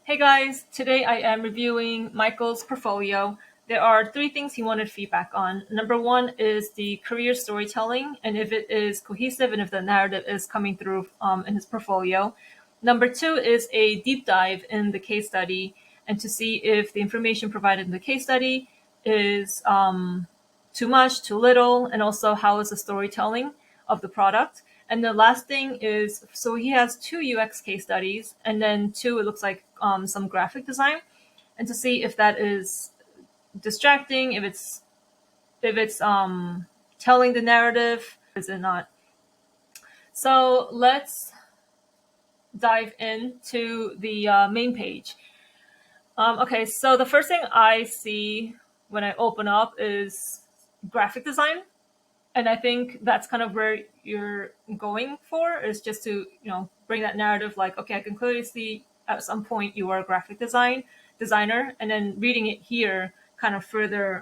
Hey guys, today I am reviewing Michael's portfolio. There are three things he wanted feedback on. Number one is the career storytelling and if it is cohesive and if the narrative is coming through in his portfolio. Number two is a deep dive in the case study and to see if the information provided in the case study is too much, too little, and also how is the storytelling of the product. And the last thing is, so he has two UX case studies and then two, it looks like some graphic design, and to see if that is distracting, if it's telling the narrative, is it not? So let's dive into the main page. Okay, so the first thing I see when I open up is graphic design. And I think that's kind of where you're going for, is just to, bring that narrative like, okay, I can clearly see at some point you are a graphic designer. And then reading it here kind of further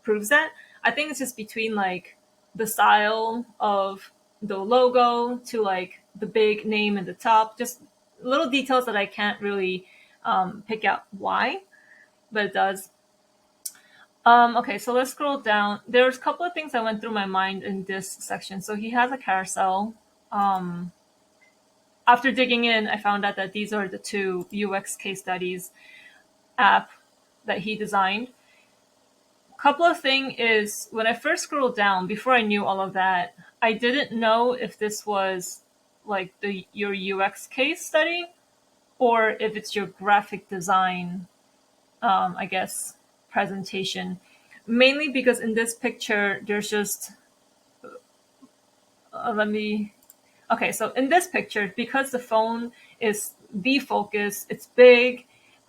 proves that. I think it's just between like the style of the logo to like the big name at the top, just little details that I can't really pick out why, but it does. Okay, so let's scroll down. There's a couple of things that went through my mind in this section. So he has a carousel. After digging in, I found out that these are the two UX case studies app that he designed. Couple of thing is, when I first scrolled down, before I knew all of that, I didn't know if this was like your UX case study or if it's your graphic design, I guess, presentation. Mainly because in this picture, there's just, okay, so in this picture, because the phone is the focus, it's big,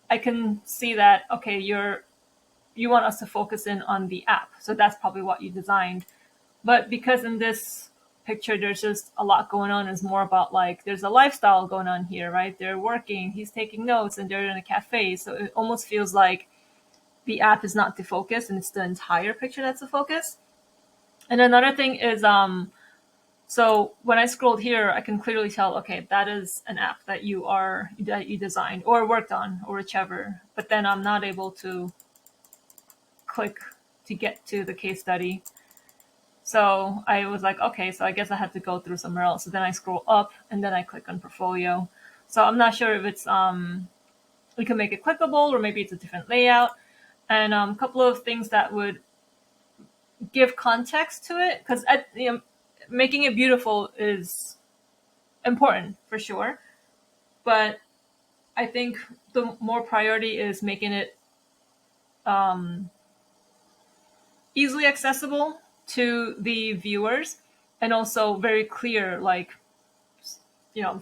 I can see that, okay, you want us to focus in on the app. So that's probably what you designed. But because in this picture, there's just a lot going on, it's more about like, there's a lifestyle going on here, right? They're working, he's taking notes, and they're in a cafe. So it almost feels like the app is not the focus and it's the entire picture that's the focus. And another thing is, so when I scrolled here, I can clearly tell, okay, that is an app that you designed or worked on or whichever. But then I'm not able to click to get to the case study. So I was like, okay, so I guess I had to go through somewhere else. So then I scroll up and then I click on portfolio. So I'm not sure if it's we can make it clickable or maybe it's a different layout. And a couple of things that would give context to it, because making it beautiful is important for sure, but I think the more priority is making it easily accessible to the viewers and also very clear, like,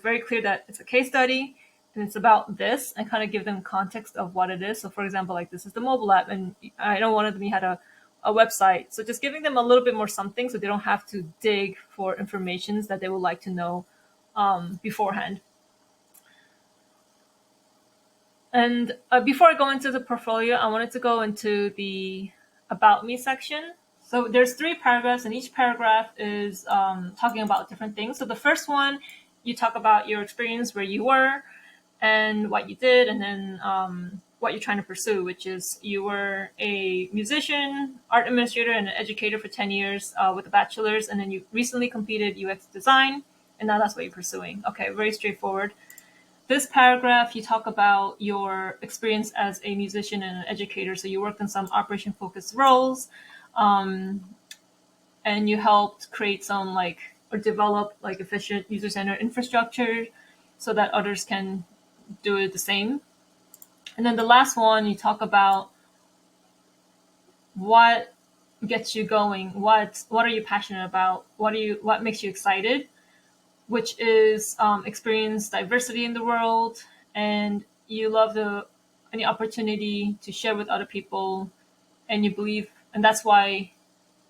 very clear that it's a case study and it's about this, and kind of give them context of what it is. So for example, like, this is the mobile app, and I know one of them had a website. So just giving them a little bit more something so they don't have to dig for information that they would like to know beforehand. And before I go into the portfolio, I wanted to go into the About Me section. So there's 3 paragraphs, and each paragraph is talking about different things. So the first one, you talk about your experience, where you were, and what you did, and then what you're trying to pursue, which is you were a musician, art administrator, and an educator for 10 years with a bachelor's, and then you recently completed UX design, and now that's what you're pursuing. Okay, very straightforward. This paragraph, you talk about your experience as a musician and an educator. So you worked in some operation-focused roles, and you helped create some or develop efficient user-centered infrastructure so that others can do it the same. And then the last one, you talk about what gets you going, what are you passionate about, what makes you excited, which is experience diversity in the world, and you love any opportunity to share with other people, and you believe, and that's why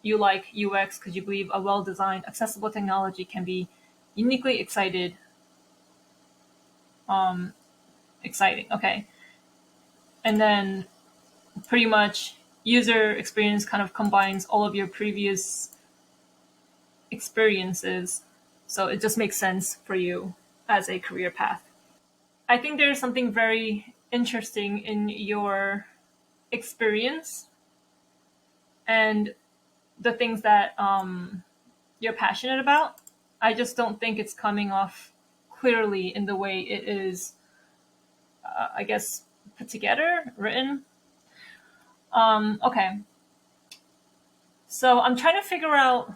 you like UX, because you believe a well-designed, accessible technology can be uniquely exciting. Okay. And then pretty much user experience kind of combines all of your previous experiences. So it just makes sense for you as a career path. I think there's something very interesting in your experience and the things that you're passionate about. I just don't think it's coming off clearly in the way it is, I guess, put together, written. Okay, so I'm trying to figure out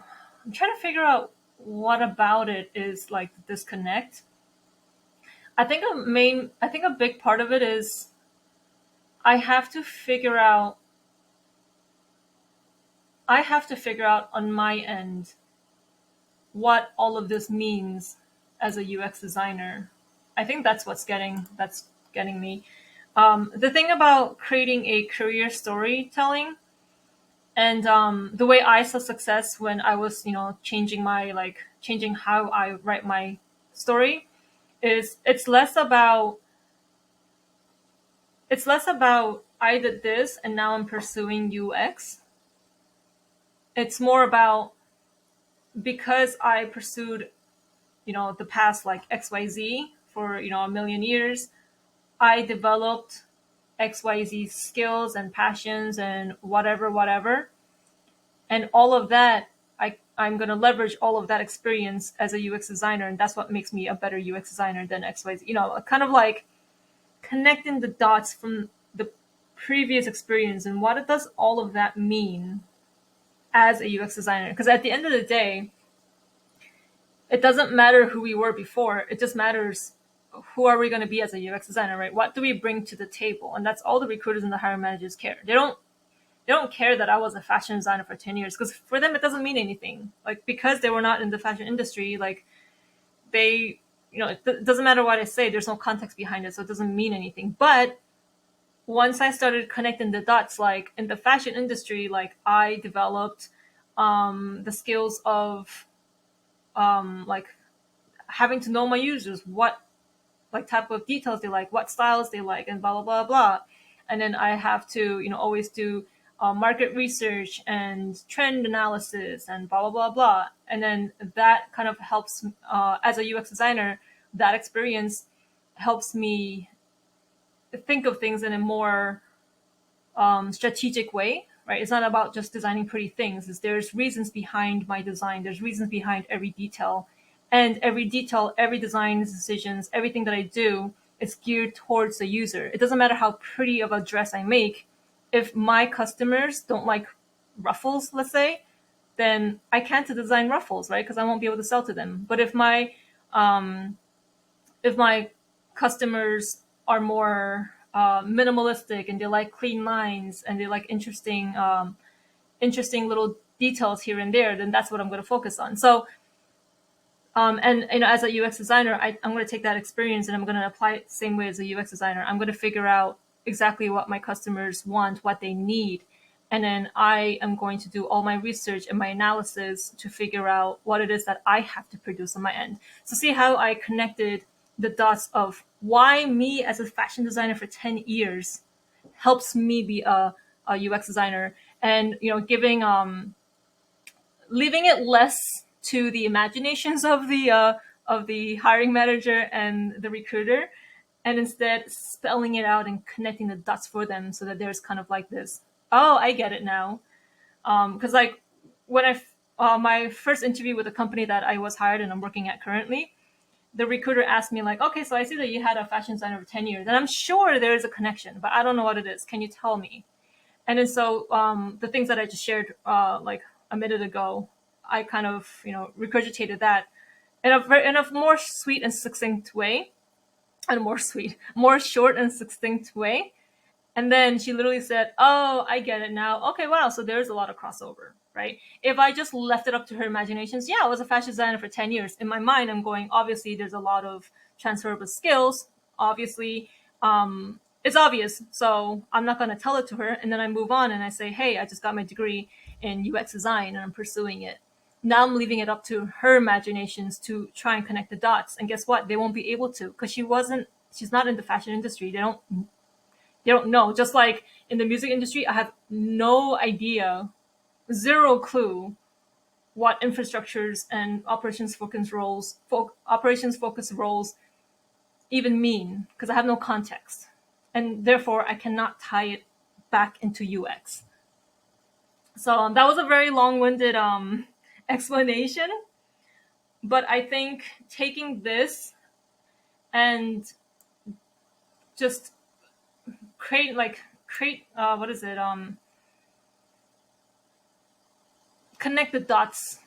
what about it is like the disconnect. I think a big part of it is I have to figure out, I have to figure out on my end what all of this means as a UX designer. I think that's getting me. The thing about creating a career storytelling and the way I saw success when I was, changing changing how I write my story is it's less about I did this and now I'm pursuing UX. It's more about because I pursued, the past like XYZ for, a million years, I developed XYZ skills and passions and whatever. And all of that, I'm going to leverage all of that experience as a UX designer. And that's what makes me a better UX designer than XYZ. Kind of like connecting the dots from the previous experience and what does all of that mean as a UX designer. Because at the end of the day, it doesn't matter who we were before. It just matters who are we going to be as a UX designer, right? What do we bring to the table? And that's all the recruiters and the hiring managers care. They don't care that I was a fashion designer for 10 years because for them it doesn't mean anything. Like because they were not in the fashion industry, like they, it doesn't matter what I say. There's no context behind it, so it doesn't mean anything. But once I started connecting the dots, like in the fashion industry, like I developed the skills of like having to know my users, what like type of details they like, what styles they like, and blah blah blah blah. And then I have to, always do market research and trend analysis and blah blah blah blah. And then that kind of helps as a UX designer. That experience helps me think of things in a more strategic way, right? It's not about just designing pretty things. There's reasons behind my design. There's reasons behind every detail, and every detail, every design decisions, everything that I do is geared towards the user. It doesn't matter how pretty of a dress I make. If my customers don't like ruffles, let's say, then I can't design ruffles, right? Because I won't be able to sell to them. But um, if my customers are more minimalistic and they like clean lines and they like interesting little details here and there, then that's what I'm going to focus on. So, and as a UX designer, I'm going to take that experience and I'm going to apply it the same way as a UX designer. I'm going to figure out exactly what my customers want, what they need, and then I am going to do all my research and my analysis to figure out what it is that I have to produce on my end. So see how I connected the dots of why me as a fashion designer for 10 years helps me be a UX designer, and giving leaving it less to the imaginations of the hiring manager and the recruiter, and instead spelling it out and connecting the dots for them so that there's kind of like this, oh, I get it now. Because like when my first interview with the company that I was hired and I'm working at currently, the recruiter asked me like, okay, so I see that you had a fashion designer for 10 years and I'm sure there is a connection, but I don't know what it is. Can you tell me? And then so the things that I just shared like a minute ago, I kind of regurgitated that in a more sweet and succinct way, and more short and succinct way. And then she literally said, "Oh, I get it now. Okay, wow. So there's a lot of crossover, right? If I just left it up to her imaginations, yeah, I was a fashion designer for 10 years. In my mind, I'm going, obviously, there's a lot of transferable skills. Obviously, it's obvious. So I'm not going to tell it to her. And then I move on and I say, hey, I just got my degree in UX design and I'm pursuing it. Now I'm leaving it up to her imaginations to try and connect the dots. And guess what? They won't be able to because she's not in the fashion industry. They don't know. Just like in the music industry, I have no idea, zero clue what infrastructures and operations focus roles even mean because I have no context, and therefore I cannot tie it back into UX. So that was a very long-winded explanation, but I think taking this and just create what is it connect the dots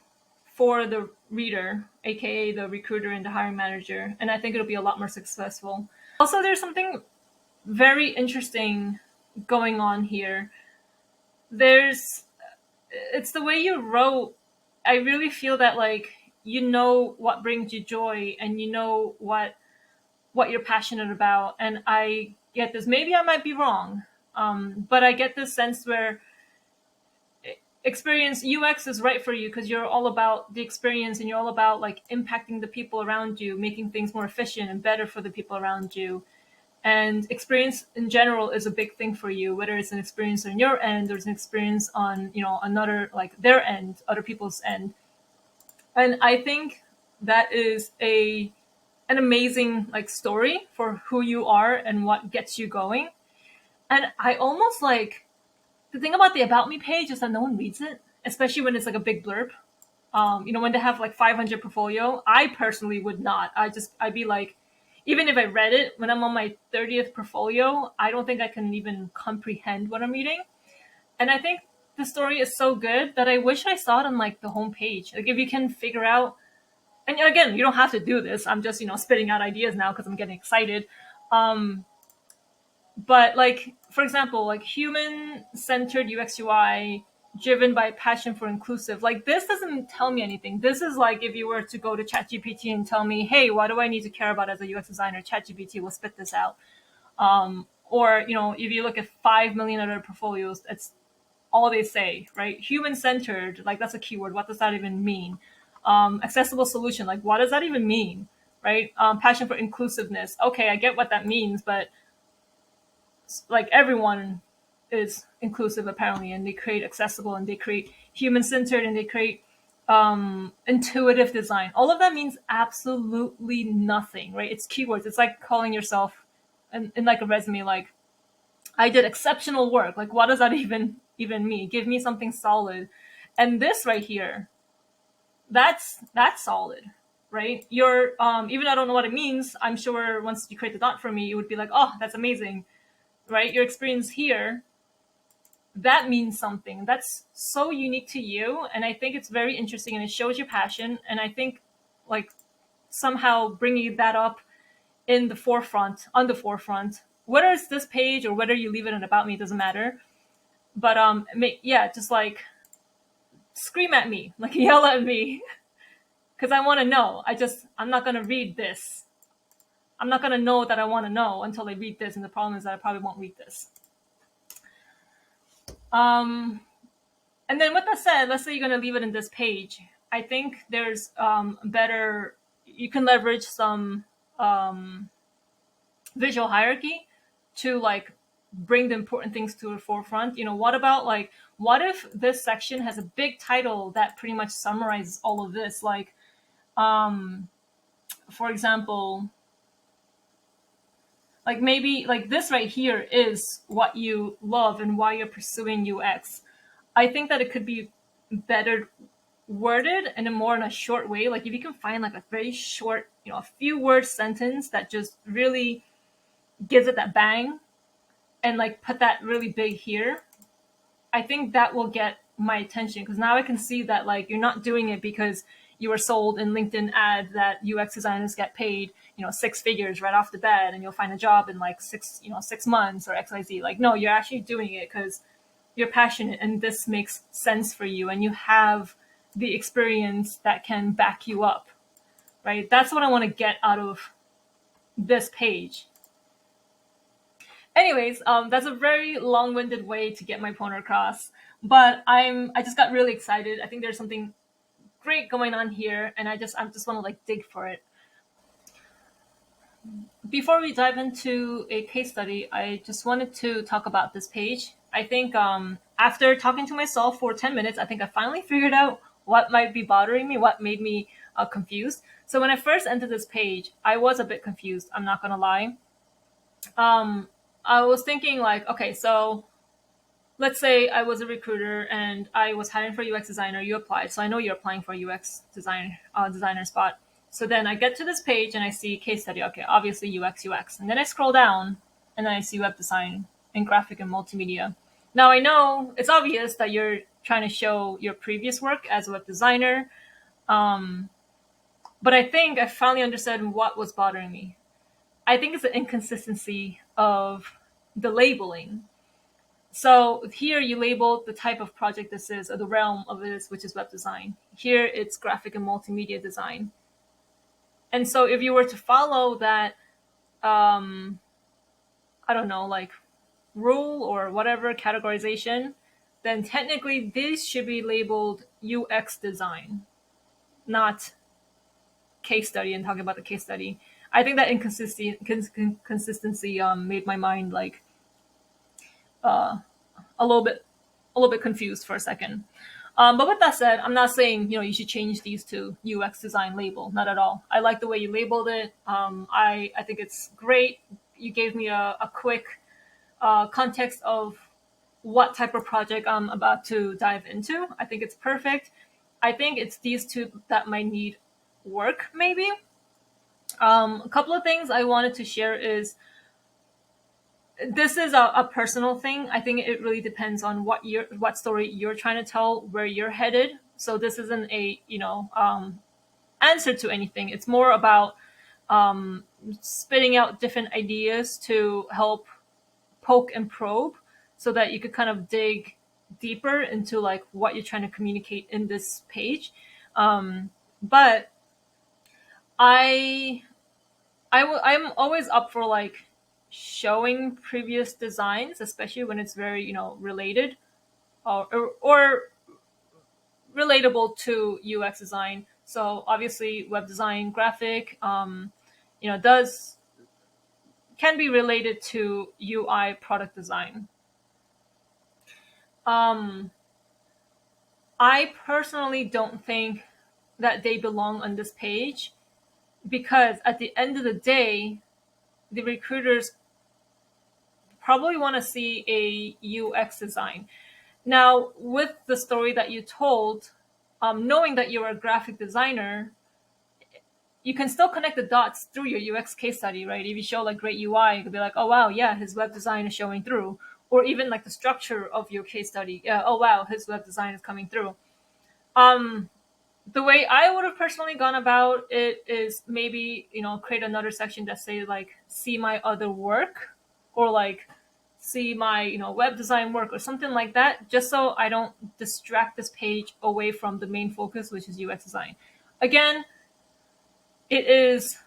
for the reader, aka the recruiter and the hiring manager, and I think it'll be a lot more successful. Also, there's something very interesting going on here. It's the way you wrote. I really feel that like you know what brings you joy and you know what you're passionate about, and I get this. Maybe I might be wrong, but I get this sense where experience UX is right for you because you're all about the experience and you're all about like impacting the people around you, making things more efficient and better for the people around you. And experience in general is a big thing for you, whether it's an experience on your end or it's an experience on, another, like their end, other people's end. And I think that is an amazing like story for who you are and what gets you going. And I almost like the thing about the About Me page is that no one reads it, especially when it's like a big blurb. When they have like 500 portfolio, I personally would not. I'd be like, even if I read it when I'm on my 30th portfolio, I don't think I can even comprehend what I'm reading. And I think the story is so good that I wish I saw it on like the homepage. Like if you can figure out, and again, you don't have to do this. I'm just, spitting out ideas now because I'm getting excited. But like, for example, like human-centered UX UI driven by passion for inclusive. Like this doesn't tell me anything. This is like if you were to go to ChatGPT and tell me, hey, what do I need to care about as a UX designer? ChatGPT will spit this out. Or, if you look at 5 million other portfolios, that's all they say, right? Human-centered, like that's a keyword. What does that even mean? Accessible solution, like what does that even mean, right? Passion for inclusiveness. Okay, I get what that means, but like everyone is inclusive apparently, and they create accessible and they create human-centered and they create intuitive design. All of that means absolutely nothing, right? It's keywords. It's like calling yourself in like a resume, like I did exceptional work. Like what does that even mean? Give me something solid. And this right here, that's solid, right? You're even I don't know what it means. I'm sure once you create the dot for me, you would be like, oh, that's amazing, right? Your experience here, that means something. That's so unique to you, and I think it's very interesting, and it shows your passion. And I think like somehow bringing that up on the forefront, whether it's this page or whether you leave it in About Me, doesn't matter. But just like scream at me, like yell at me, because I want to know. I'm not gonna read this. I'm not gonna know that I want to know until I read this, and the problem is that I probably won't read this. And then with that said, let's say you're going to leave it in this page. I think there's better, you can leverage some visual hierarchy to like bring the important things to the forefront. What about like, what if this section has a big title that pretty much summarizes all of this? Like, for example, like maybe like this right here is what you love and why you're pursuing UX. I think that it could be better worded and in a short way. Like if you can find like a very short, a few word sentence that just really gives it that bang and like put that really big here, I think that will get my attention, because now I can see that like you're not doing it because you were sold in LinkedIn ad that UX designers get paid, 6 figures right off the bat and you'll find a job in like 6 months or XYZ. Like, no, you're actually doing it because you're passionate and this makes sense for you and you have the experience that can back you up, right? That's what I want to get out of this page. Anyways, that's a very long-winded way to get my point across, but I just got really excited. I think there's something great going on here, and I just want to like dig for it. Before we dive into a case study, I just wanted to talk about this page. I think after talking to myself for 10 minutes, I think I finally figured out what might be bothering me, what made me confused. So when I first entered this page, I was a bit confused. I'm not gonna lie. Um, I was thinking like, okay, so let's say I was a recruiter and I was hiring for UX designer. You applied, so I know you're applying for UX designer spot. So then I get to this page and I see case study. Okay, obviously UX, and then I scroll down and then I see web design and graphic and multimedia. Now I know it's obvious that you're trying to show your previous work as a web designer, um, but I think I finally understood what was bothering me. I think it's the inconsistency of the labeling. So here you label the type of project this is, or the realm of this, which is web design. Here it's graphic and multimedia design. And so if you were to follow that, I don't know, like rule or whatever categorization, then technically this should be labeled UX design, not case study and talking about the case study. I think that inconsistency made my mind like uh, a little bit confused for a second. But with that said, I'm not saying you should change these to UX design label. Not at all. I like the way you labeled it. I think it's great. You gave me a quick context of what type of project I'm about to dive into. I think it's perfect. I think it's these two that might need work, maybe. A couple of things I wanted to share is this is a personal thing. I think it really depends on what story you're trying to tell, where you're headed. So this isn't a answer to anything. It's more about spitting out different ideas to help poke and probe, so that you could kind of dig deeper into like what you're trying to communicate in this page. But I I'm always up for like showing previous designs, especially when it's very related or relatable to UX design. So obviously, web design, graphic, does can be related to UI product design. Um, I personally don't think that they belong on this page, because at the end of the day, the recruiters probably want to see a UX design. Now, with the story that you told, knowing that you're a graphic designer, you can still connect the dots through your UX case study, right? If you show like great UI, you could be like, oh wow, yeah, his web design is showing through. Or even like the structure of your case study, yeah, oh wow, his web design is coming through. Um, the way I would have personally gone about it is maybe create another section that say like see my other work, or like see my web design work or something like that, just so I don't distract this page away from the main focus, which is UX design. Again, it is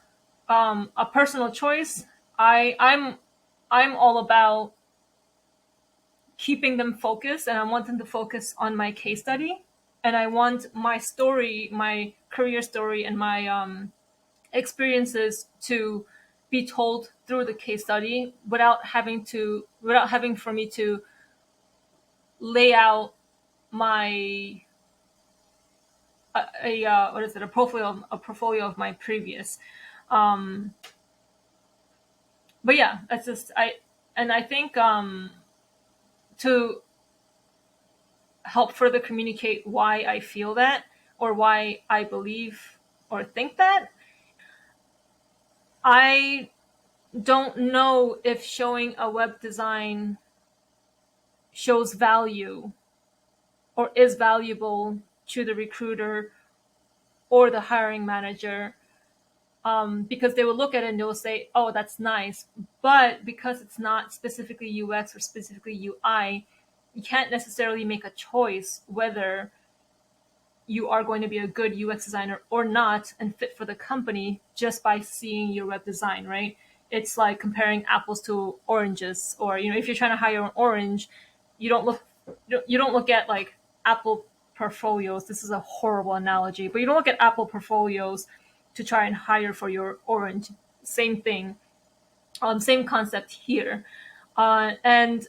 a personal choice. I'm all about keeping them focused, and I want them to focus on my case study, and I want my story, my career story, and my experiences to be told through the case study without having for me to lay out my what is it, a portfolio of my previous. Um, but yeah, that's just I think to help further communicate why I feel that, or why I believe or think that, I don't know if showing a web design shows value or is valuable to the recruiter or the hiring manager, because they will look at it and they will say, oh, that's nice. But because it's not specifically UX or specifically UI, you can't necessarily make a choice whether you are going to be a good UX designer or not and fit for the company just by seeing your web design, right? It's like comparing apples to oranges, or if you're trying to hire an orange, you don't look you don't look at like Apple portfolios. This is a horrible analogy, but you don't look at Apple portfolios to try and hire for your orange. Same thing, same concept here. And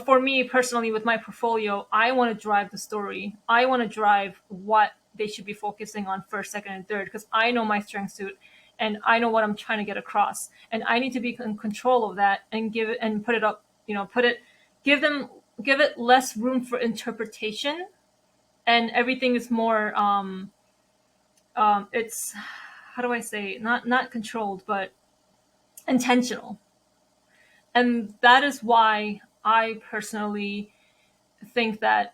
for me personally, with my portfolio, I want to drive the story. I want to drive what they should be focusing on first, second, and third, because I know my strength suit and I know what I'm trying to get across, and I need to be in control of that and give it and put it up, give it less room for interpretation, and everything is more it's, how do I say, not controlled, but intentional. And that is why I personally think that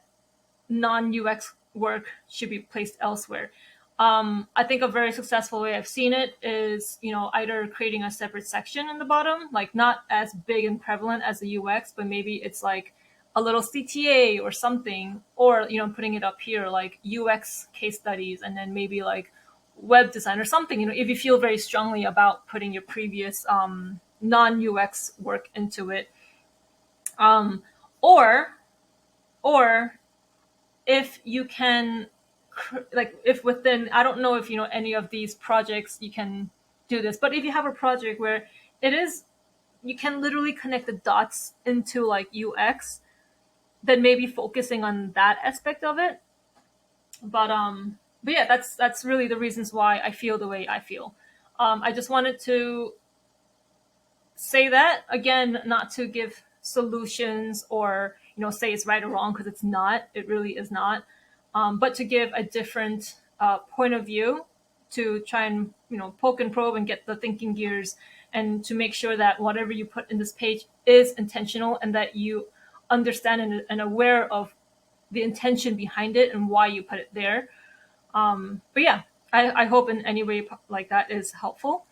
non-UX work should be placed elsewhere. I think a very successful way I've seen it is, either creating a separate section in the bottom, like not as big and prevalent as the UX, but maybe it's like a little CTA or something, or, putting it up here, like UX case studies, and then maybe like web design or something, if you feel very strongly about putting your previous non-UX work into it. Um, or if you can, like, if within, I don't know if any of these projects you can do this, but if you have a project where it is, you can literally connect the dots into like UX, then maybe focusing on that aspect of it. But yeah, that's really the reasons why I feel the way I feel. I just wanted to say that again, not to give solutions or say it's right or wrong, because it's not. It really is not. But to give a different point of view, to try and poke and probe and get the thinking gears, and to make sure that whatever you put in this page is intentional, and that you understand and aware of the intention behind it and why you put it there. But yeah, I hope in any way like that is helpful.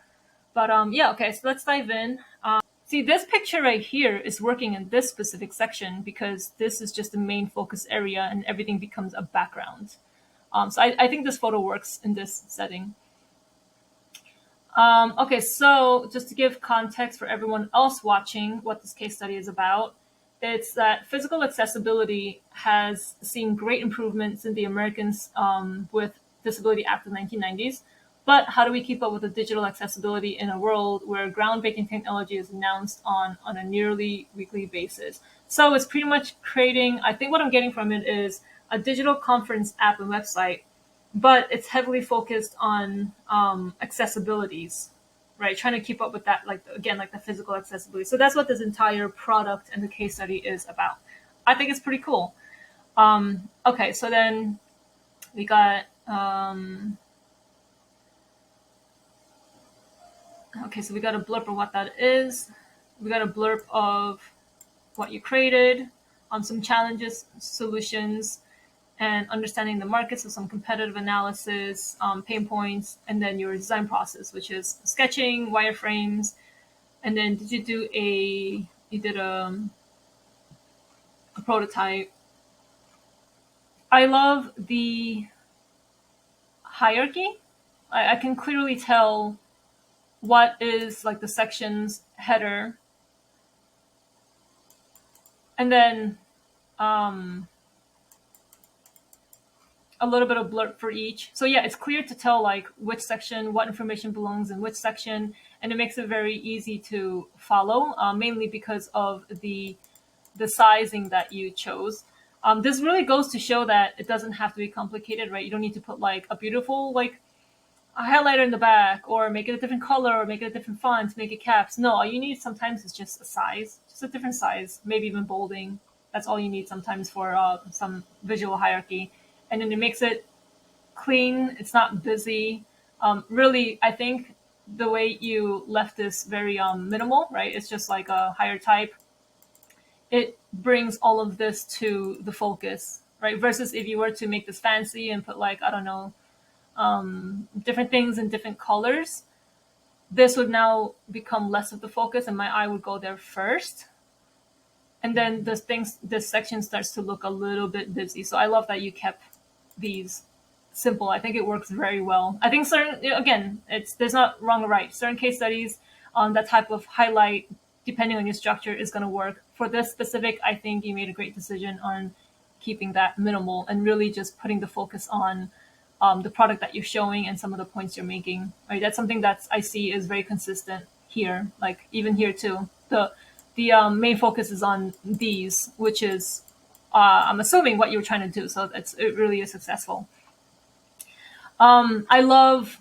But yeah, okay, so let's dive in. See, this picture right here is working in this specific section because this is just the main focus area and everything becomes a background. So I think this photo works in this setting. Okay, so just to give context for everyone else watching what this case study is about, it's that physical accessibility has seen great improvements in the Americans with Disability Act of the 1990s. But how do we keep up with the digital accessibility in a world where groundbreaking technology is announced on a nearly weekly basis? So it's pretty much creating, I think what I'm getting from it is a digital conference app and website, but it's heavily focused on accessibilities, right? Trying to keep up with that, like, again, like the physical accessibility. So that's what this entire product and the case study is about. I think it's pretty cool. Okay, so then we got... okay, so we got a blurb of what that is. We got a blurb of what you created, on some challenges, solutions, and understanding the market, so some competitive analysis, pain points, and then your design process, which is sketching, wireframes, and then you did a prototype. I love the hierarchy. I can clearly tell what is like the section's header, and then a little bit of blurb for each. So yeah, it's clear to tell like which section, what information belongs in which section, and it makes it very easy to follow, mainly because of the sizing that you chose. This really goes to show that it doesn't have to be complicated, right? You don't need to put like a beautiful like a highlighter in the back, or make it a different color, or make it a different font, make it caps. No, all you need sometimes is just a size, just a different size, maybe even bolding. That's all you need sometimes for some visual hierarchy. And then it makes it clean. It's not busy. Really, I think the way you left this very minimal, right? It's just like a higher type. It brings all of this to the focus, right? Versus if you were to make this fancy and put like, I don't know, different things in different colors, this would now become less of the focus, and my eye would go there first. And then this section starts to look a little bit busy. So I love that you kept these simple. I think it works very well. I think there's not wrong or right. Certain case studies, that type of highlight, depending on your structure, is going to work. For this specific, I think you made a great decision on keeping that minimal and really just putting the focus on the product that you're showing and some of the points you're making. Right, that's something that I see is very consistent here. Like even here too, the main focus is on these, which is I'm assuming what you're trying to do. So it really is successful. I love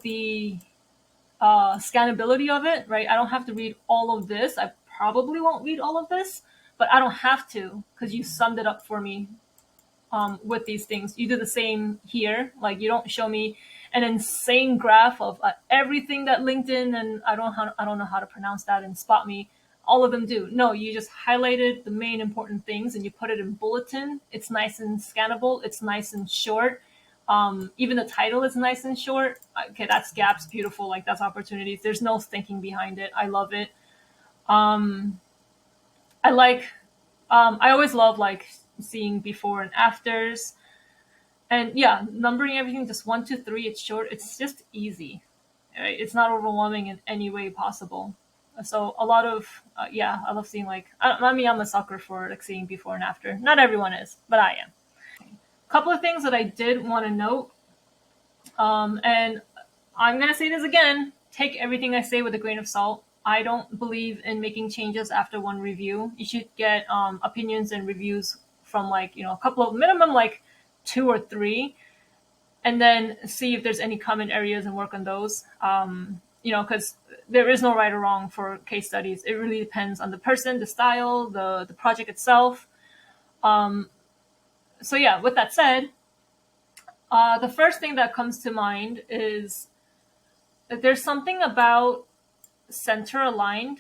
the scannability of it, right? I don't have to read all of this. I probably won't read all of this, but I don't have to because you summed it up for me with these things. You do the same here. Like you don't show me an insane graph of everything that LinkedIn and I don't know how to pronounce that and Spot Me. All of them do. No, you just highlighted the main important things and you put it in bulletin. It's nice and scannable. It's nice and short. Even the title is nice and short. Okay, that's gaps, beautiful. Like that's opportunities. There's no thinking behind it. I love it. Um, I like. I always love like seeing before and afters. And yeah, numbering everything just 1, 2, 3. It's short. It's just easy. Right? It's not overwhelming in any way possible. So a lot of yeah, I love seeing like I mean I'm a sucker for like seeing before and after. Not everyone is, but I am. A couple of things that I did want to note, and I'm gonna say this again. Take everything I say with a grain of salt. I don't believe in making changes after one review. You should get opinions and reviews from like a couple of minimum like 2 or 3, and then see if there's any common areas and work on those. Because there is no right or wrong for case studies. It really depends on the person, the style, the project itself. So yeah, with that said, the first thing that comes to mind is that there's something about center aligned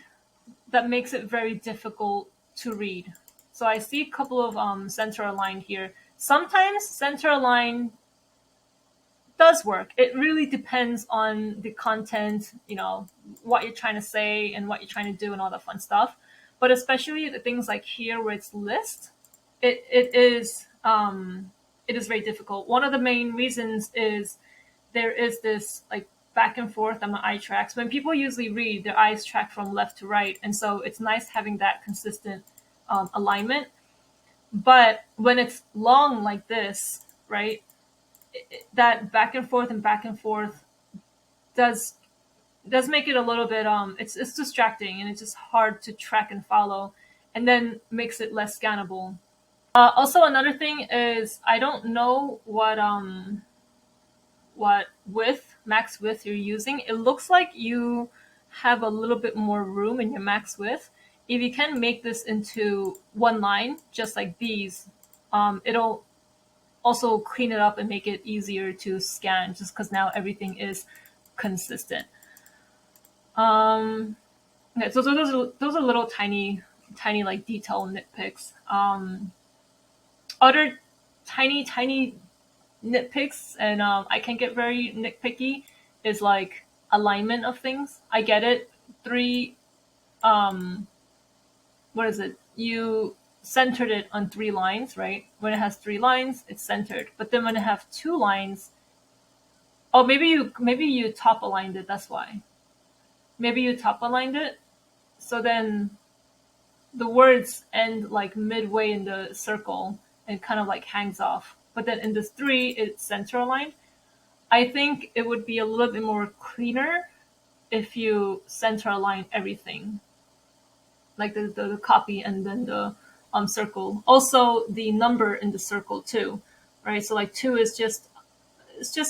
that makes it very difficult to read. So I see a couple of center aligned here. Sometimes center aligned does work. It really depends on the content, what you're trying to say and what you're trying to do and all that fun stuff. But especially the things like here where it's list, it is very difficult. One of the main reasons is there is this like back and forth on my eye tracks. When people usually read, their eyes track from left to right, and so it's nice having that consistent alignment. But when it's long like this, right, that back and forth does make it a little bit it's distracting and it's just hard to track and follow, and then makes it less scannable. Also, another thing is I don't know what width, max width you're using. It looks like you have a little bit more room in your max width. If you can make this into one line, just like these, it'll also clean it up and make it easier to scan, just because now everything is consistent. Okay, so those are little tiny like detail nitpicks. Other tiny nitpicks, and I can get very nitpicky, is like alignment of things. I get it. What is it? You centered it on 3 lines, right? When it has 3 lines, it's centered. But then when it have 2 lines, oh, maybe you top aligned it. That's why. Maybe you top aligned it. So then the words end like midway in the circle and kind of like hangs off. But then in this 3, it's center aligned. I think it would be a little bit more cleaner if you center align everything, like the copy and then the circle. Also, the number in the circle too, right? So like 2 is just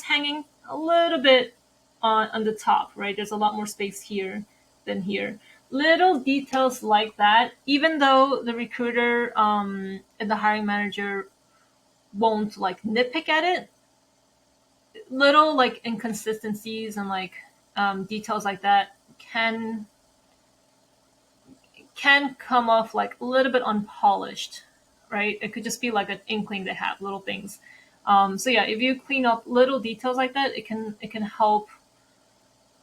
hanging a little bit on the top, right? There's a lot more space here than here. Little details like that, even though the recruiter and the hiring manager won't like nitpick at it, little like inconsistencies and like details like that can come off like a little bit unpolished, right? It could just be like an inkling they have, little things. So yeah, if you clean up little details like that, it can help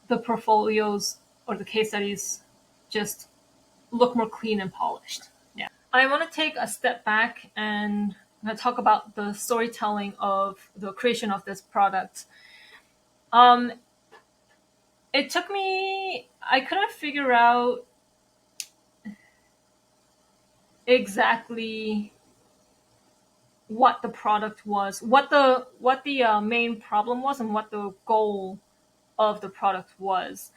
the portfolios or the case studies just look more clean and polished. Yeah, I want to take a step back and talk about the storytelling of the creation of this product. Um, it took me, I couldn't figure out exactly what the product was, what the main problem was, and what the goal of the product was.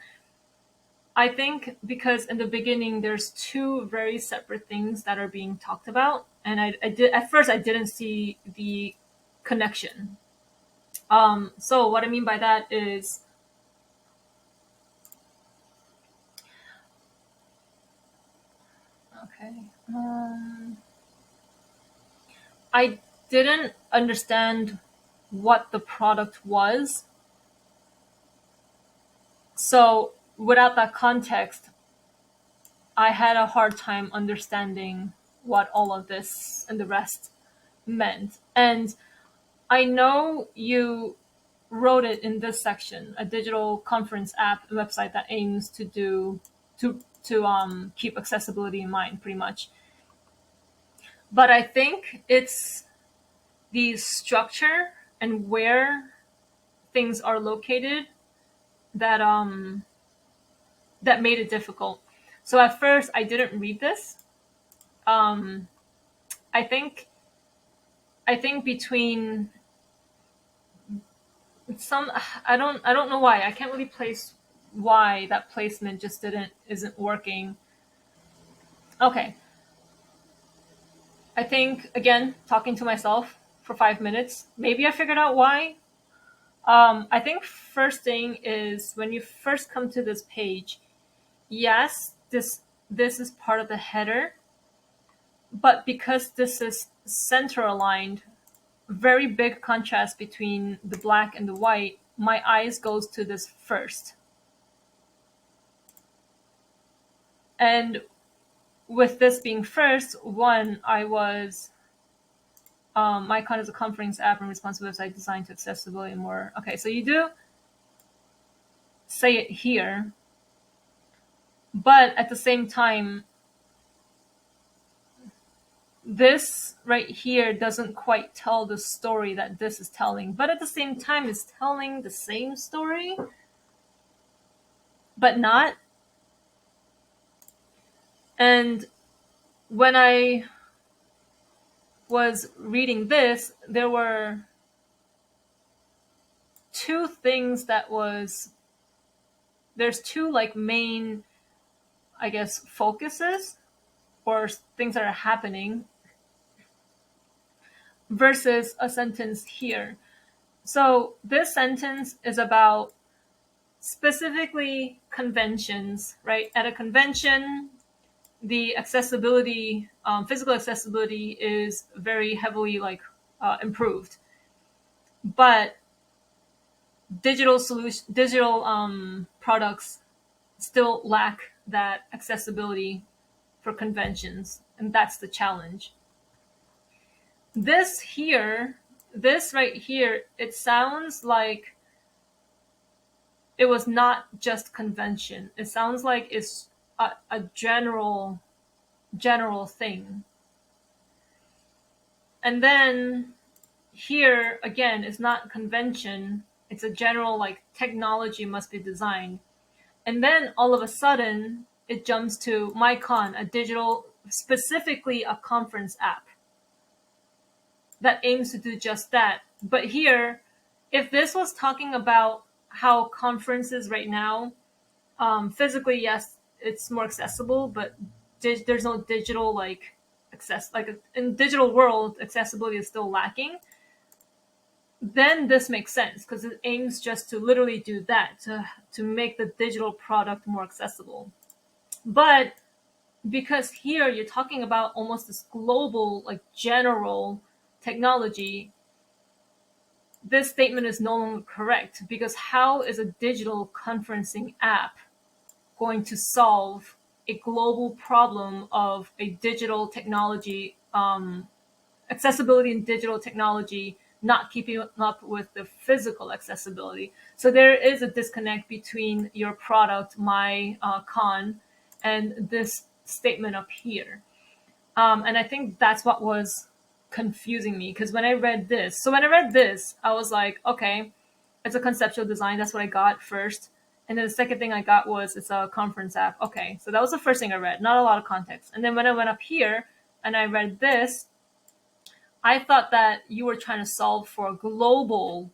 I think because in the beginning there's 2 very separate things that are being talked about, and I did at first I didn't see the connection. So what I mean by that is, okay, I didn't understand what the product was. So without that context, I had a hard time understanding what all of this and the rest meant. And I know you wrote it in this section, a digital conference app website that aims to do to keep accessibility in mind, pretty much. But I think it's the structure and where things are located that that made it difficult. So at first I didn't read this. Um, I think between some, I don't know why. I can't really place why that placement just isn't working. Okay. I think again, talking to myself for 5 minutes, maybe I figured out why. I think first thing is when you first come to this page, yes, this is part of the header, but because this is center aligned, very big contrast between the black and the white, my eyes goes to this first. And with this being first, one, I was MyCon is a conference app and responsive website designed to accessibility and more. Okay, so you do say it here, but at the same time, this right here doesn't quite tell the story that this is telling, but at the same time, it's telling the same story, but not. And when I was reading this, there were two things there's two like main, I guess, focuses or things that are happening versus a sentence here. So this sentence is about specifically conventions, right? At a convention, the accessibility, physical accessibility is very heavily improved, but digital products still lack that accessibility for conventions, and that's the challenge. This right here, it sounds like it was not just convention. It sounds like it's a general thing. And then here again, it's not convention. It's a general like technology must be designed. And then all of a sudden, it jumps to MyCon, a digital, specifically a conference app that aims to do just that. But here, if this was talking about how conferences right now, physically, yes, it's more accessible, but there's no digital access. Like in digital world, accessibility is still lacking. Then this makes sense because it aims just to literally do that, to make the digital product more accessible. But because here you're talking about almost this global, like general technology, this statement is no longer correct, because how is a digital conferencing app going to solve a global problem of a digital technology, accessibility in digital technology not keeping up with the physical accessibility? So there is a disconnect between your product, MyCon, and this statement up here. And I think that's what was confusing me, because when I read this, I was like, okay, it's a conceptual design. That's what I got first. And then the second thing I got was it's a conference app. Okay, so that was the first thing I read, not a lot of context. And then when I went up here and I read this, I thought that you were trying to solve for a global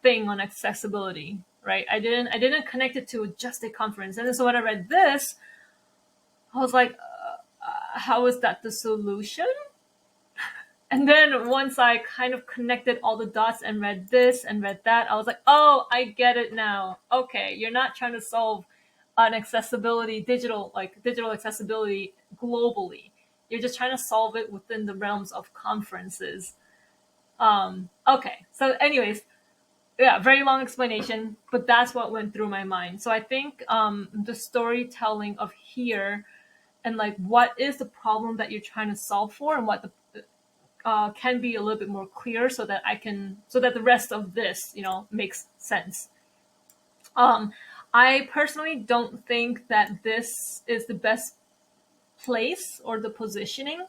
thing on accessibility, right? I didn't connect it to just a conference. And then so when I read this, I was like, how is that the solution? And then once I kind of connected all the dots and read this and read that, I was like, oh, I get it now. Okay, you're not trying to solve an accessibility, digital accessibility globally. You're just trying to solve it within the realms of conferences. Okay, so anyways, yeah, very long explanation, but that's what went through my mind. So I think the storytelling of here and like what is the problem that you're trying to solve for and what the can be a little bit more clear so that so that the rest of this, makes sense. Um, I personally don't think that this is the best place or the positioning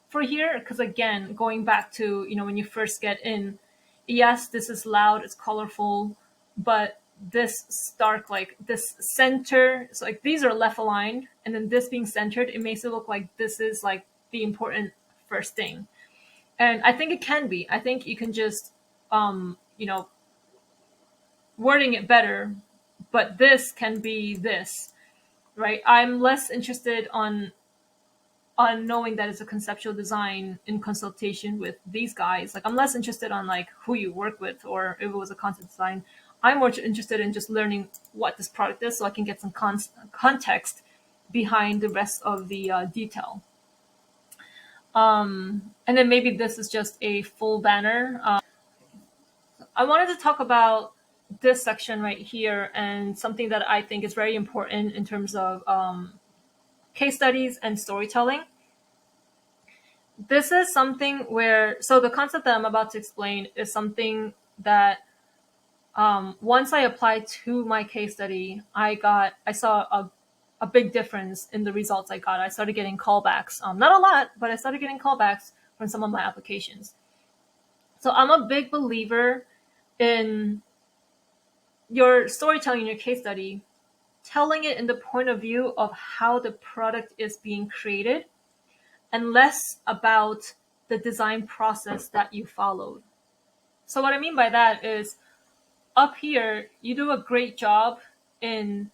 for here, because again, going back to, when you first get in, yes, this is loud, it's colorful, but this stark, like this center, so like these are left aligned, and then this being centered, it makes it look like this is like the important first thing. And I think it can be. I think you can just, wording it better, but this can be this, right? I'm less interested on knowing that it's a conceptual design in consultation with these guys. Like, I'm less interested on like who you work with or if it was a concept design. I'm more interested in just learning what this product is, so I can get some context behind the rest of the detail. And then maybe this is just a full banner. I wanted to talk about this section right here and something that I think is very important in terms of case studies and storytelling. This is something where, so the concept that I'm about to explain is something that once I applied to my case study, I saw a big difference in the results I got. I started getting callbacks, not a lot, but I started getting callbacks from some of my applications. So I'm a big believer in your storytelling in your case study, telling it in the point of view of how the product is being created and less about the design process that you followed. So what I mean by that is, up here, you do a great job in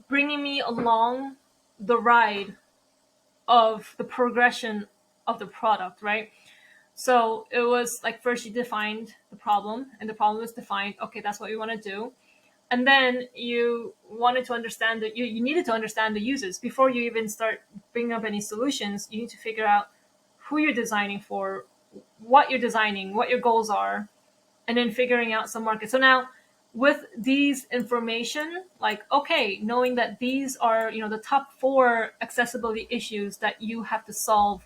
bringing me along the ride of the progression of the product, right? So it was like, first you defined the problem, and the problem was defined. Okay, that's what you want to do. And then you wanted to understand that you needed to understand the users before you even start bringing up any solutions. You need to figure out who you're designing for, what you're designing, what your goals are, and then figuring out some market. So now with these information, like, okay, knowing that these are, the top 4 accessibility issues that you have to solve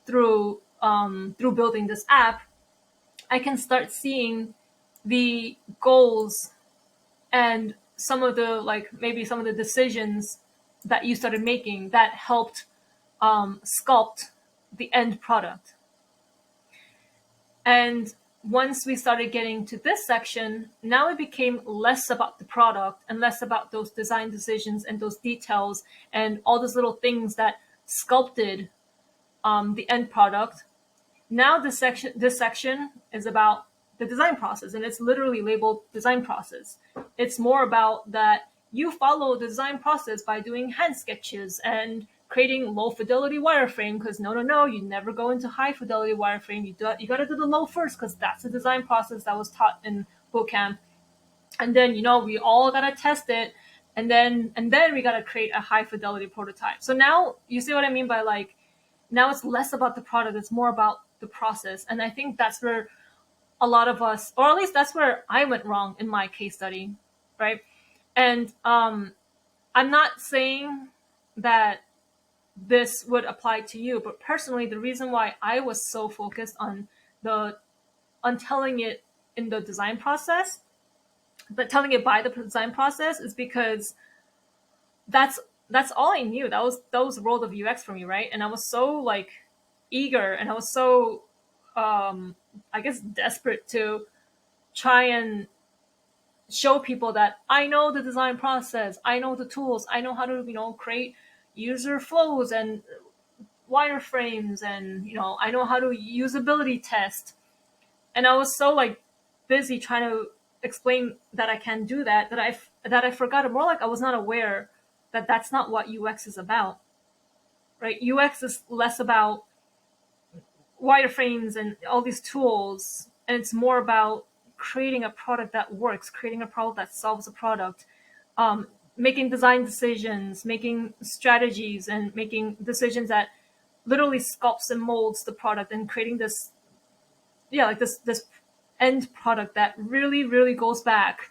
through building this app, I can start seeing the goals and some of the, like, maybe some of the decisions that you started making that helped sculpt the end product. And once we started getting to this section, now it became less about the product and less about those design decisions and those details and all those little things that sculpted the end product. Now this section is about the design process, and it's literally labeled design process. It's more about that you follow the design process by doing hand sketches and creating low fidelity wireframe, because no, you never go into high fidelity wireframe. You got to do the low first, because that's the design process that was taught in bootcamp. And then we all got to test it, and then we got to create a high fidelity prototype. So now you see what I mean by, like, now it's less about the product, it's more about the process. And I think that's where a lot of us, or at least that's where I went wrong in my case study, right? And I'm not saying that this would apply to you, but personally, the reason why I was so focused on telling it in the design process, but telling it by the design process, is because that's all I knew. That was the world of UX for me, right? And I was so, like, eager, and I was so I guess desperate to try and show people that I know the design process, I know the tools, I know how to create user flows and wireframes, and I know how to usability test. And I was so, like, busy trying to explain that I can do that I forgot, more like I was not aware that that's not what UX is about, right? UX is less about wireframes and all these tools, and it's more about creating a product that works, creating a product that solves a product, making design decisions, making strategies, and making decisions that literally sculpts and molds the product, and creating this, like this end product that really, really goes back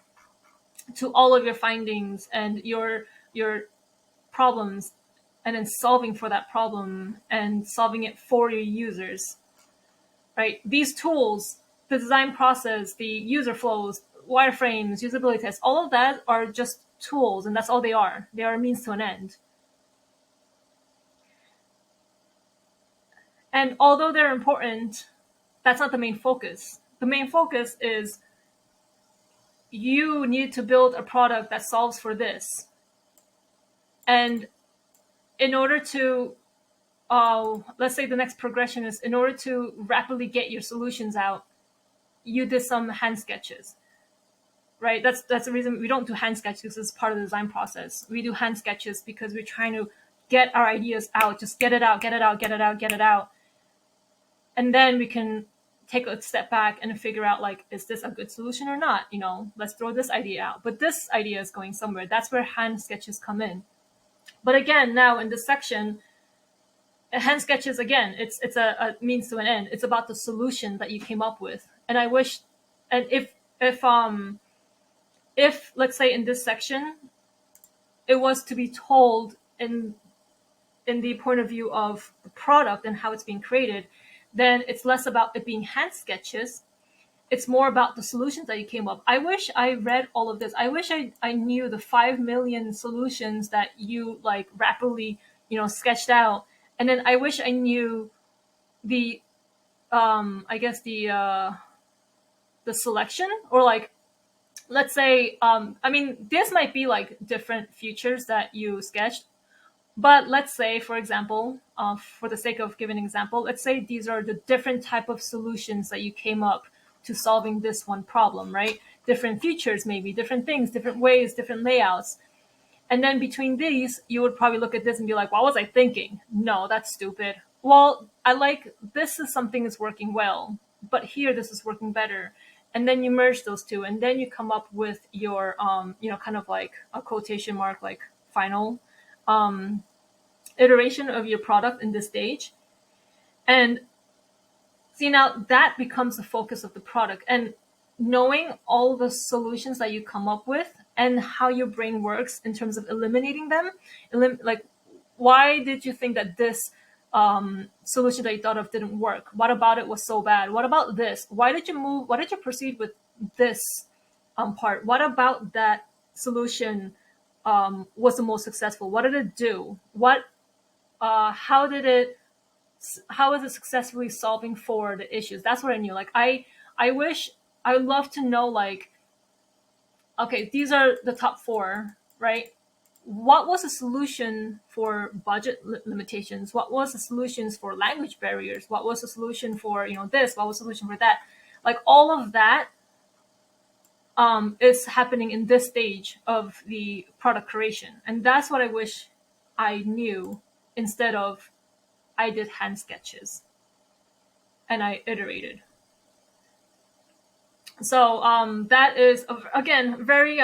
to all of your findings and your problems, and then solving for that problem and solving it for your users, right? These tools, the design process, the user flows, wireframes, usability tests, all of that are just tools, and that's all they are. They are a means to an end. And although they're important, that's not the main focus. The main focus is you need to build a product that solves for this. And in order to, let's say the next progression is, in order to rapidly get your solutions out, you did some hand sketches, right? That's the reason we don't do hand sketches as part of the design process. We do hand sketches because we're trying to get our ideas out, just get it out, get it out, get it out, get it out. And then we can take a step back and figure out, like, is this a good solution or not? Let's throw this idea out. But this idea is going somewhere. That's where hand sketches come in. But again, now in this section, hand sketches, again, it's a means to an end. It's about the solution that you came up with. And I wish, and if let's say in this section, it was to be told in the point of view of the product and how it's being created, then it's less about it being hand sketches. It's more about the solutions that you came up. I wish I read all of this. I wish I knew the 5 million solutions that you like rapidly, sketched out. And then I wish I knew the, I guess the selection, or like, let's say, this might be like different features that you sketched. But let's say, for example, for the sake of giving an example, let's say these are the different type of solutions that you came up to solving this one problem, right? Different features, maybe different things, different ways, different layouts. And then between these, you would probably look at this and be like, what was I thinking? No, that's stupid. Well, this is something that's working well, but here this is working better. And then you merge those two, and then you come up with your, kind of like a quotation mark, like final iteration of your product in this stage. And see, now that becomes the focus of the product. And knowing all the solutions that you come up with and how your brain works in terms of eliminating them, like, why did you think that this solution that you thought of didn't work? What about it was so bad? What about this? Why did you proceed with this part? What about that solution was the most successful? What did it do? How is it successfully solving for the issues? That's what I knew. Like, I would love to know, like, okay, these are the top 4, right? What was the solution for budget limitations? What was the solutions for language barriers? What was the solution for, this? What was the solution for that? Like, all of that is happening in this stage of the product creation. And that's what I wish I knew, instead of I did hand sketches and I iterated. So that is, again, very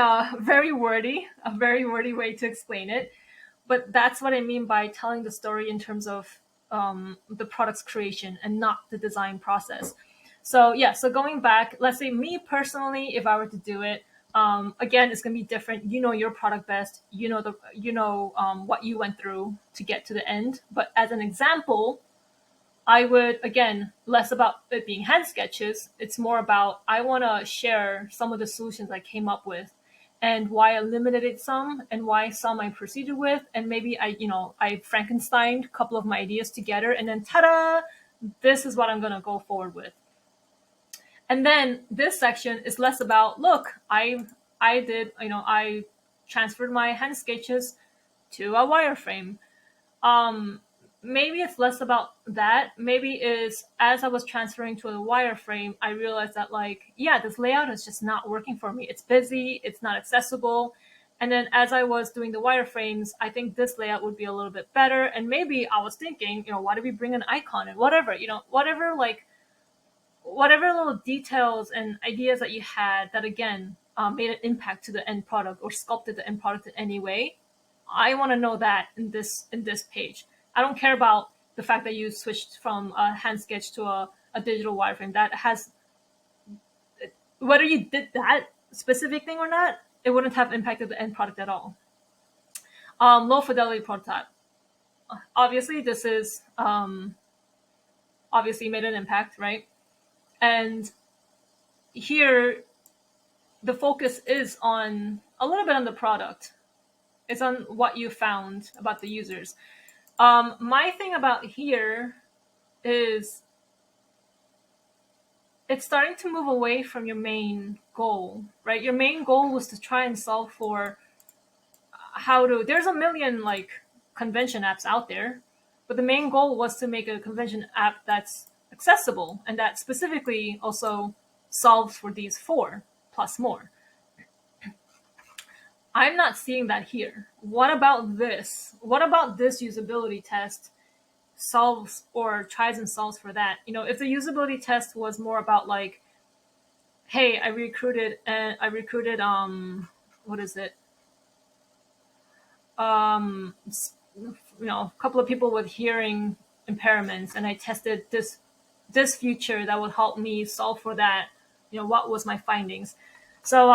wordy, a very wordy way to explain it. But that's what I mean by telling the story in terms of the product's creation and not the design process. So yeah, so going back, let's say me personally, if I were to do it, again, it's going to be different. You know your product best. You know what you went through to get to the end. But as an example, I would, again, less about it being hand sketches. It's more about, I want to share some of the solutions I came up with and why I eliminated some and why some I proceeded with. And maybe I Frankensteined a couple of my ideas together, and then ta-da, this is what I'm going to go forward with. And then this section is less about, look, I transferred my hand sketches to a wireframe. Maybe it's less about that. Maybe is, as I was transferring to a wireframe, I realized that, like, yeah, this layout is just not working for me. It's busy, it's not accessible, And then as I was doing the wireframes, I think this layout would be a little bit better. And maybe I was thinking, why do we bring an icon and whatever, whatever little details and ideas that you had that again made an impact to the end product or sculpted the end product in any way. I want to know that in this page. I don't care about the fact that you switched from a hand sketch to a digital wireframe. That has, whether you did that specific thing or not, it wouldn't have impacted the end product at all. Low fidelity prototype. Obviously, this is obviously made an impact, right? And here, the focus is on a little bit on the product. It's on what you found about the users. My thing about here is it's starting to move away from your main goal, right? Your main goal was to try and solve for there's a million convention apps out there, but the main goal was to make a convention app that's accessible and that specifically also solves for these 4 plus more. I'm not seeing that here. What about this? What about this usability test solves or tries and solves for that? If the usability test was more about hey, I recruited what is it? A couple of people with hearing impairments, and I tested this feature that would help me solve for that. What was my findings? So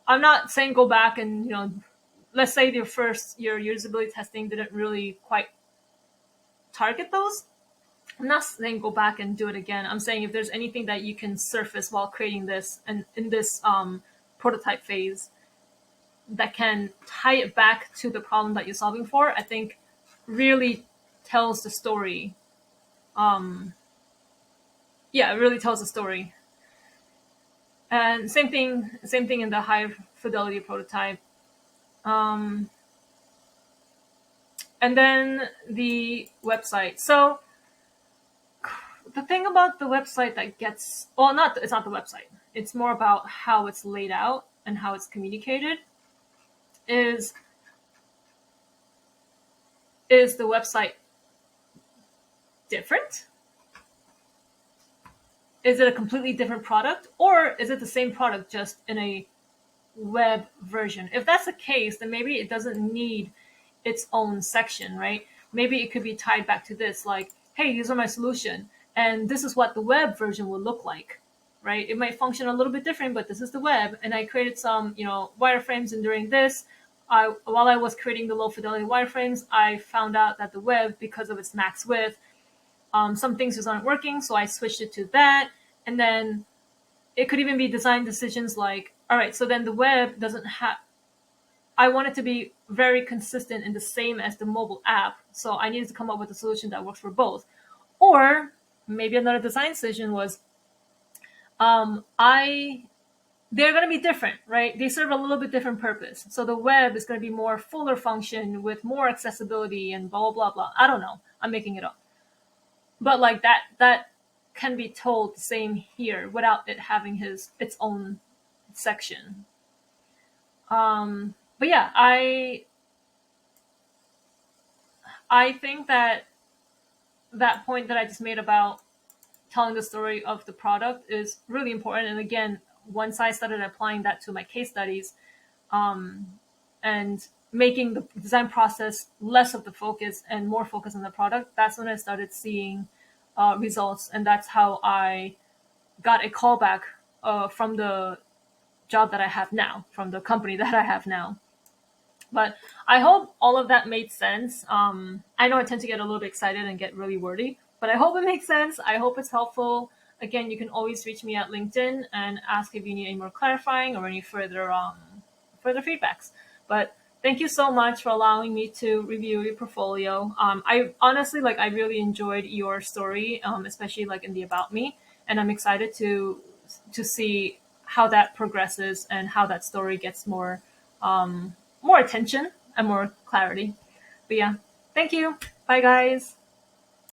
I'm not saying go back and let's say your usability testing didn't really quite target those. I'm not saying go back and do it again. I'm saying if there's anything that you can surface while creating this and in this prototype phase that can tie it back to the problem that you're solving for, I think really tells the story. It really tells the story. And same thing in the high fidelity prototype. And then the website. So the thing about the website that it's not the website. It's more about how it's laid out and how it's communicated. Is the website different? Is it a completely different product, or is it the same product just in a web version? If that's the case, then maybe it doesn't need its own section, right? Maybe it could be tied back to this, hey, these are my solution, and this is what the web version will look like, right? It might function a little bit different, but this is the web, and I created some, wireframes, and during this, while I was creating the low fidelity wireframes, I found out that the web, because of its max width, some things just aren't working, so I switched it to that. And then it could even be design decisions all right, so then the web doesn't have, I want it to be very consistent and the same as the mobile app, so I needed to come up with a solution that works for both. Or maybe another design decision was, they're going to be different, right? They serve a little bit different purpose. So the web is going to be more fuller function with more accessibility and blah, blah, blah. I don't know. I'm making it up. But that can be told the same here without it having its own section. But yeah, I think that point that I just made about telling the story of the product is really important. And again, once I started applying that to my case studies, and making the design process less of the focus and more focus on the product, that's when I started seeing results. And that's how I got a callback from the job that I have now, from the company that I have now. But I hope all of that made sense. I know I tend to get a little bit excited and get really wordy, but I hope it makes sense. I hope it's helpful. Again, you can always reach me at LinkedIn and ask if you need any more clarifying or any further feedbacks. But thank you so much for allowing me to review your portfolio. I honestly, I really enjoyed your story, especially in the About Me, and I'm excited to see how that progresses and how that story gets more attention and more clarity. But yeah, thank you. Bye, guys.